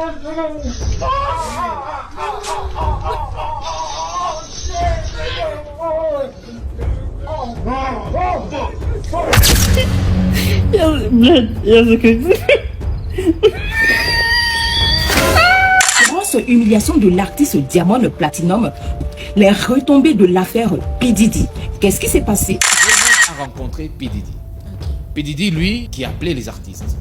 Grosse humiliation de l'artiste Diamond Platnumz, les retombées de l'affaire P. Diddy. Qu'est-ce qui s'est passé? A rencontré P. Diddy. P. Diddy, lui, qui appelait les artistes.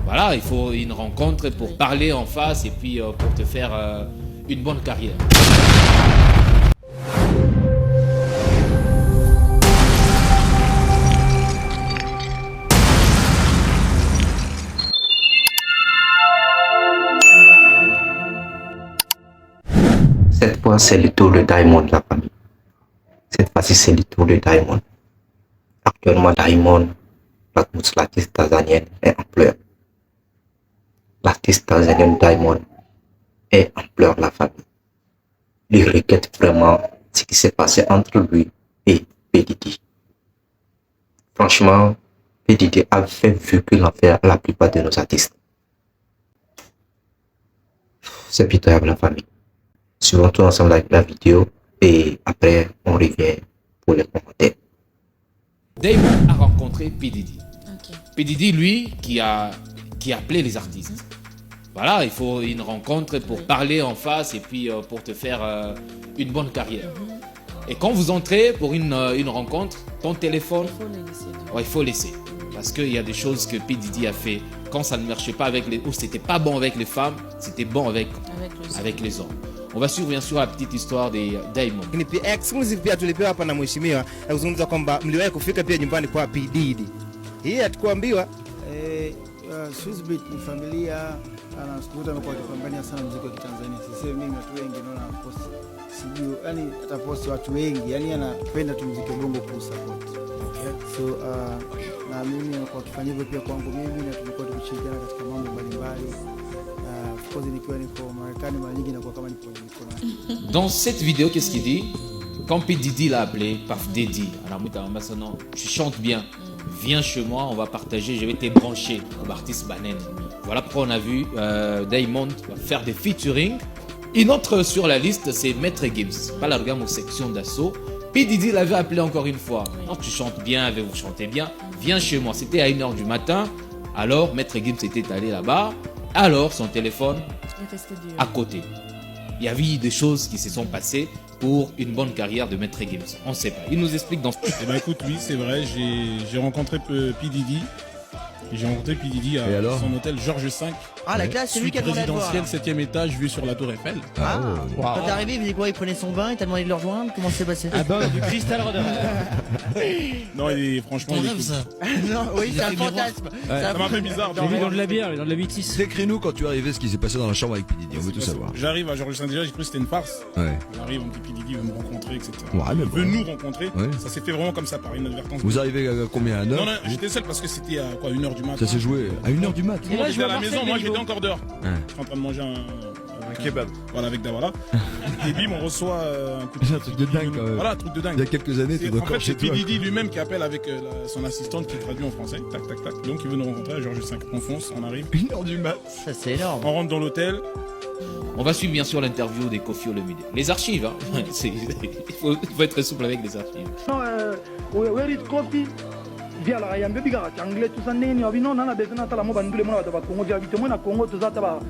Voilà, il faut une rencontre pour parler en face et puis pour te faire une bonne carrière. Cette fois, c'est le tour de Diamond, la famille. Cette fois-ci, c'est le tour de Diamond. Actuellement, Diamond Platnumz, l'artiste tanzanienne, est en pleurs. L'artiste tanzanienne Diamond est en pleurs, la famille. Il regrette vraiment ce qui s'est passé entre lui et P. Diddy. Franchement, P. Diddy a fait vécu l'enfer à la plupart de nos artistes. C'est pitoyable, la famille. Suivons tout ensemble avec la vidéo et après on revient pour les commentaires. Diamond a rencontré P. Diddy. P. Diddy, lui, qui appelait les artistes. Voilà, il faut une rencontre pour parler en face et puis pour te faire une bonne carrière. Et quand vous entrez pour une rencontre, ton téléphone, il faut laisser. Parce qu'il y a des choses que P. Diddy a fait quand ça ne marchait pas avec les... ou c'était pas bon avec les femmes, c'était bon avec les hommes. On va suivre bien sûr la petite histoire des Diamond. Ni pia exclusive pia tulipewa hapa na mheshimiwa na kuzungumza kwamba mliwahi kufika pia nyumbani kwa P. Diddy. Hii hatukuambiwa. Swissbeat ni familia anasikuta amekuwa akipambania sana muziki wa Kitanzania. Sisi mimi watu wengi naona post sijui yani atapost watu wengi yani anapenda tu muziki wa bongo ku support. So na mimi nilikuwa kufanya hivyo pia kwangu mimi na tulikuwa tukishirikiana katika mambo mbalimbali. Dans cette vidéo, qu'est-ce qu'il dit? Quand P. Diddy l'a appelé, Paf Diddy, tu chantes bien, viens chez moi, on va partager, je vais te brancher comme artiste Banen. Voilà pourquoi on a vu Diamond faire des featuring. Une autre sur la liste, c'est Maître Gims, pas la gamme aux sections d'assaut. P. Diddy l'avait appelé encore une fois. Non, tu chantes bien, vous chantez bien, viens chez moi. C'était à 1h du matin. Alors, Maître Gims était allé là-bas. Alors, son téléphone à côté. Il y a eu des choses qui se sont passées pour une bonne carrière de Maître Gims. On ne sait pas. Il nous explique dans... Eh ben écoute, oui, c'est vrai, j'ai rencontré P. Diddy. J'ai rencontré P. Diddy à son hôtel Georges V. Ah, la classe, c'est lui qui a demandé de voir. Résidentiel, 7e étage, vue sur la Tour Eiffel. Ah, quand t'es arrivé, il faisait quoi? Il prenait son bain, il t'a demandé de le rejoindre? Comment ça s'est passé? Ah bah, du cristal rodeur. Non, franchement, il est cool. Ça. Non, oui, c'est un fantasme. Ouais. Ça m'a fait bizarre. J'ai vu dans de la bière, dans de la 8-6. Décris-nous quand tu es arrivé ce qui s'est passé dans la chambre avec P. Diddy, on veut tout savoir. J'arrive à Georges V, déjà, j'ai cru que c'était une farce. Ouais. J'arrive, on me dit P. Diddy veut me rencontrer, etc. Ouais, mais il veut nous rencontrer. Ouais. Ça s'est fait vraiment comme ça, par inadvertance. Vous arrivez à combien, à 9? Non, j'étais seul parce que c'était à quoi, 1h du matin. Ça s'est joué à 1h du matin. Tout le monde était à la maison, moi j'étais encore dehors. En train de manger un kebab. Voilà, avec Dawala. Et bim, on reçoit un coup de fil. Un truc de dingue quand même. Voilà, un truc de dingue. Il y a quelques années, tu dois encore chez toi. C'est P. Diddy lui-même qui appelle avec son assistante qui traduit en français. Tac, tac, tac. Donc il veut nous rencontrer à Georges V. On fonce, on arrive. 1h du mat. Ça, c'est énorme. On rentre dans l'hôtel. On va suivre bien sûr l'interview des Koffi Olomide. Les archives, hein. il faut être souple avec les archives. via la yambe biga anglais tout ça neni abino nana bezana tala mo bandule mo ba Congo via vite mo na Congo tout ça ba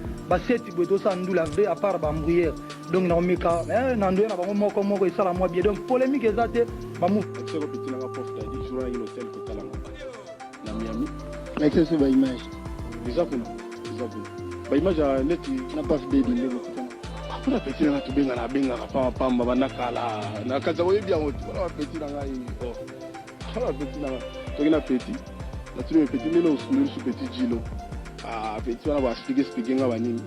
seti bo to ça ndula vrai à part ba mbouyer donc na omeka na ndo na bango moko et ça la moi bien donc polémique ezate ba mu c'est ko petit na prof ta dit jour à un hôtel ko tala na Miami mais c'est ba image déjà pour ba image à net na pas de dire ko kuna petit na to benga na benga pa pamba banakala na kaza wo bien wote wala petit na ngai wala petit na tokina petit na tuli petit lelo usulu su petit jilo petit wana ba speaking nga banini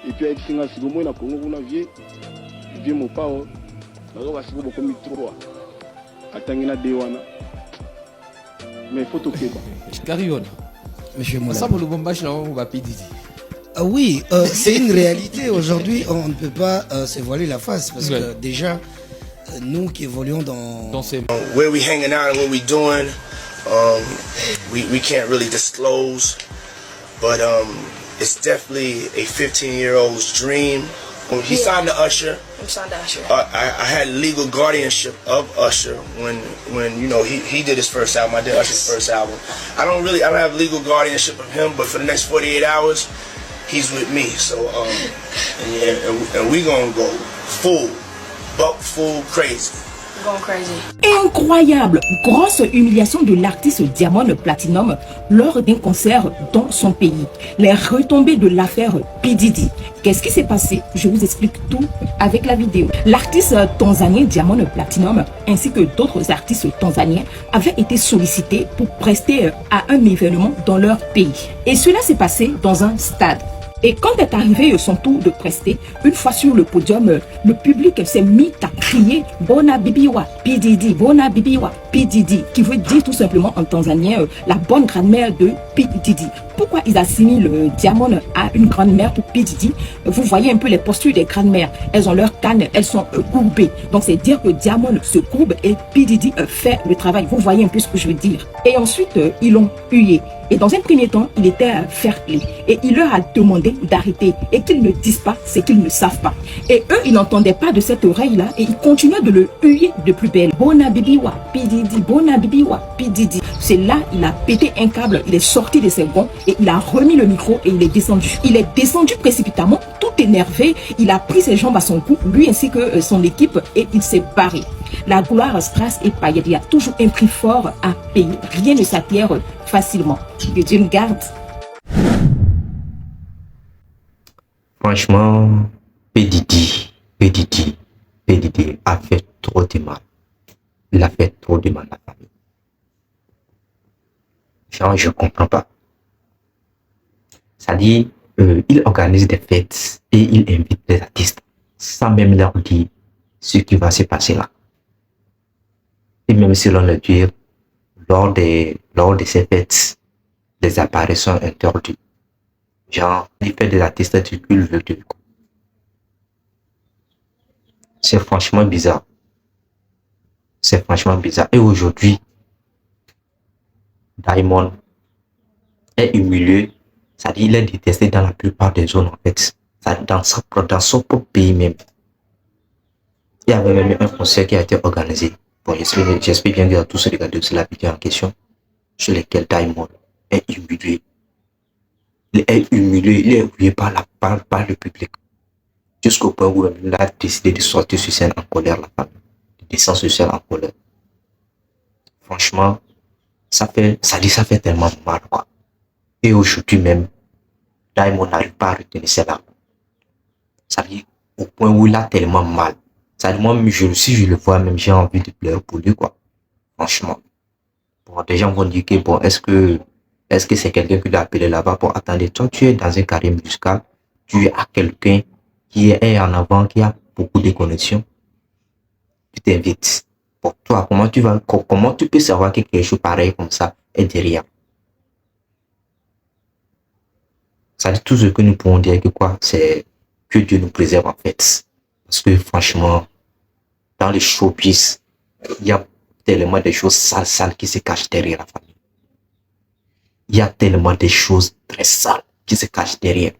et puis avec singa sigo mo na Congo kuna vie mo pao na zo ba sigo boko mi 3 atangi na de wana mais photo keba Carion monsieur Moula ça pour le bombage là on va péditer. Oui, c'est une réalité. Aujourd'hui, on ne peut pas se voiler la face parce que déjà, nous qui évoluons dans ces... Where we hanging out and what we doing, we can't really disclose. But it's definitely a 15-year-old's dream. When he signed to Usher, I had legal guardianship of Usher when you know he did his first album. I did Usher's first album. I don't have legal guardianship of him, but for the next 48 hours, he's with me. So and we gonna go full crazy. Incroyable, grosse humiliation de l'artiste Diamond Platnumz lors d'un concert dans son pays. Les retombées de l'affaire P. Diddy. Qu'est-ce qui s'est passé? Je vous explique tout avec la vidéo. L'artiste tanzanien Diamond Platnumz ainsi que d'autres artistes tanzaniens avaient été sollicités pour prester à un événement dans leur pays. Et cela s'est passé dans un stade. Et quand est arrivé son tour de prester, une fois sur le podium, le public s'est mis à crier « Bona Bibiwa, P. Diddy, Bona Bibiwa, P. Diddy », qui veut dire tout simplement en tanzanien la bonne grand-mère de P. Diddy. Pourquoi ils assimilent Diamond à une grand-mère pour P. Diddy? Vous voyez un peu les postures des grand-mères. Elles ont leurs cannes, elles sont courbées. Donc c'est dire que Diamond se courbe et P. Diddy fait le travail. Vous voyez un peu ce que je veux dire. Et ensuite, ils l'ont hué. Et dans un premier temps, il était fair-play. Et il leur a demandé d'arrêter et qu'ils ne disent pas ce qu'ils ne savent pas. Et eux, ils n'entendaient pas de cette oreille-là et ils continuaient de le huer de plus belle. Bona Bibiwa, P. Diddy, Bona Bibiwa, P. Diddy. C'est là, il a pété un câble, il est sorti de ses gonds et il a remis le micro et il est descendu. Il est descendu précipitamment, tout énervé. Il a pris ses jambes à son cou, lui ainsi que son équipe, et il s'est barré. La gloire, Strass et Payet, il y a toujours un prix fort à payer. Rien ne s'acquiert facilement. Que Dieu nous garde. Franchement, P. Diddy a fait trop de mal. Il a fait trop de mal à la famille. Genre, je comprends pas. Ça dit, il organise des fêtes et il invite les artistes sans même leur dire ce qui va se passer là. Et même si l'on le dit, lors de ces fêtes, les appareils sont interdits. Genre, il fait des artistes du qu'il veut du coup. C'est franchement bizarre. C'est franchement bizarre. Et aujourd'hui, Diamond est humilié. C'est-à-dire, il est détesté dans la plupart des zones en fait. Dans son propre pays même. Il y avait même un concert qui a été organisé. Bon, j'espère bien que tous regardé sur la vidéo en question, sur lequel Diamond est humilié. Il est humilié, il est humilié par le public. Jusqu'au point où il a décidé de sortir sur scène en colère, la femme. De descendre sur scène en colère. Franchement, ça fait tellement mal, quoi. Et aujourd'hui même, Diamond n'arrive pas à retenir ses larmes. Ça dit, au point où il a tellement mal. Ça dit, moi, si je le vois, même j'ai envie de pleurer pour lui, quoi. Franchement. Bon, des gens vont dire que, bon, est-ce que c'est quelqu'un qui l'a appelé là-bas pour attendre? Toi, tu es dans un carré musical, tu as quelqu'un qui est en avant, qui a beaucoup de connexions. Tu t'invites. Pour toi, comment tu peux savoir que quelque chose pareil comme ça est derrière? Ça dit tout ce que nous pouvons dire que quoi, c'est que Dieu nous préserve en fait. Parce que franchement, dans les showbiz, il y a tellement de choses sales qui se cachent derrière la famille. Il y a tellement de choses très sales qui se cachent derrière.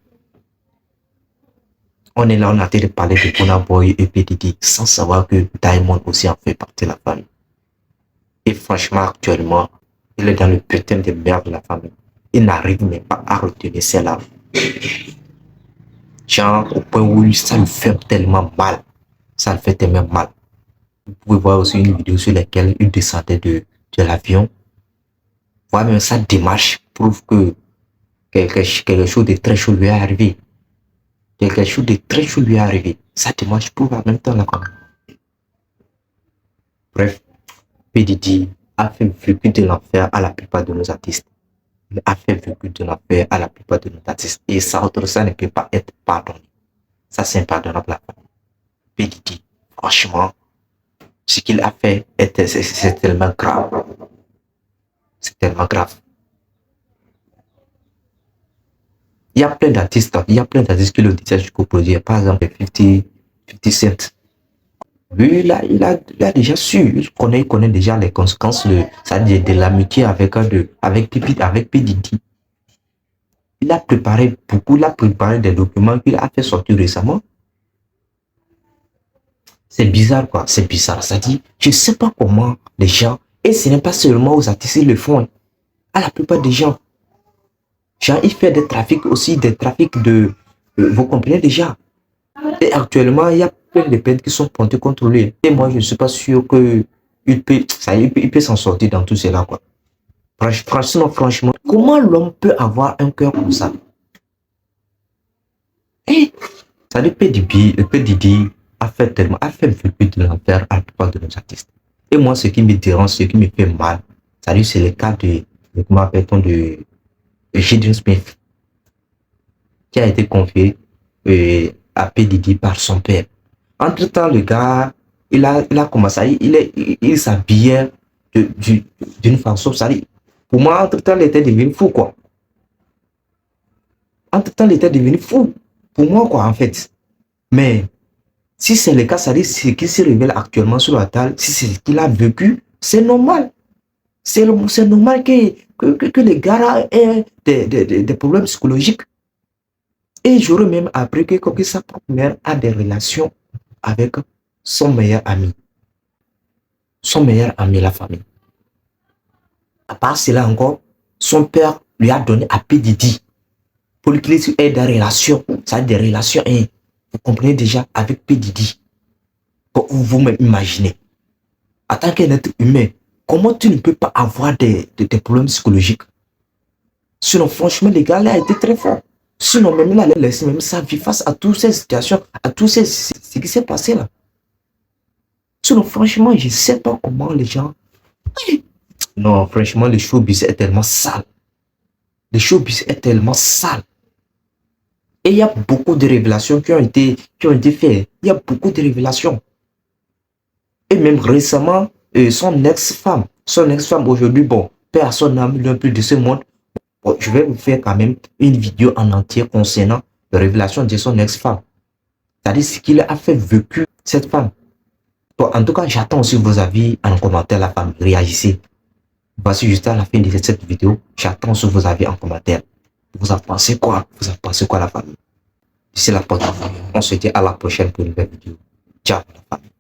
On est là, on a été de parler de Burna Boy et P. Diddy sans savoir que Diamond aussi en fait partie de la famille. Et franchement, actuellement, il est dans le putain de merde de la famille. Il n'arrive même pas à retenir ses larmes. Genre, au point où ça lui fait tellement mal. Ça lui fait tellement mal. Vous pouvez voir aussi une vidéo sur laquelle il descendait de l'avion. Voilà, même sa démarche prouve que quelque chose de très chaud lui est arrivé. Quelque chose de très chaud lui est arrivé. Sa démarche prouve en même temps la famille. Bref, P. Diddy a fait vécu de l'enfer à la plupart de nos artistes. Il a fait vécu de l'enfer à la plupart de nos artistes. Et ça ne peut pas être pardonné. Ça, c'est impardonnable la famille. P. Diddy, franchement, ce qu'il a fait, c'est tellement grave. C'est tellement grave. Il y a plein d'artistes qui le disaient jusqu'au produit. Par exemple, 50 Cent. Lui, il a déjà su, il connaît déjà les conséquences de l'amitié avec P. Diddy. il a préparé beaucoup, il a préparé des documents qu'il a fait sortir récemment. C'est bizarre, quoi. C'est bizarre. Ça dit, je ne sais pas comment les gens, et ce n'est pas seulement aux artistes, ils le font. Hein. À la plupart des gens. Genre, il fait des trafics aussi, des trafics de... vous comprenez déjà. Et actuellement, il y a plein de plaintes qui sont pointées contre lui. Et moi, je ne suis pas sûr que il peut s'en sortir dans tout cela, quoi. Franchement, comment l'homme peut avoir un cœur comme ça? Et ça dit, P. Diddy a fait vécu de l'enfer à la plupart de nos artistes. Et moi, ce qui me dérange, ce qui me fait mal, c'est le cas comment appelle-t-on, de Jaden Smith, qui a été confié à P. Diddy par son père. Entre-temps, le gars, il a commencé, il s'habillait d'une façon, ça dit, pour moi, entre-temps, il était devenu fou, quoi. Entre-temps, il était devenu fou. Pour moi, quoi, en fait. Mais, si c'est le cas, ça dit, ce qui se révèle actuellement sur la table, si c'est ce qu'il a vécu, c'est normal. C'est normal que les gars aient des problèmes psychologiques. Et j'aurais même appris que sa propre mère a des relations avec son meilleur ami. Son meilleur ami, la famille. À part cela encore, son père lui a donné à P. Diddy pour qu'il ait des relations. Ça a des relations, hein, vous comprenez déjà, avec P. Diddy. Vous m'imaginez. En tant qu'un être humain, comment tu ne peux pas avoir des problèmes psychologiques? Sinon, franchement, les gars, là, a été très fort. Sinon, même là, il a laissé même sa vie face à toutes ces situations, à tout ce qui s'est passé là. Sinon, franchement, je ne sais pas comment les gens... Non, franchement, le showbiz est tellement sale. Le showbiz est tellement sale. Et il y a beaucoup de révélations qui ont été faites. Il y a beaucoup de révélations. Et même récemment, son ex-femme aujourd'hui, bon, paix à son âme, non plus de ce monde. Bon, je vais vous faire quand même une vidéo en entier concernant la révélation de son ex-femme. C'est-à-dire ce qu'il a fait vécu cette femme. Bon, en tout cas, j'attends aussi vos avis en commentaire, la femme. Réagissez. Voici juste à la fin de cette vidéo. J'attends sur vos avis en commentaire. Vous en pensez quoi? Vous en pensez quoi, la famille? D'ici la prochaine. On se dit à la prochaine pour une nouvelle vidéo. Ciao, la famille.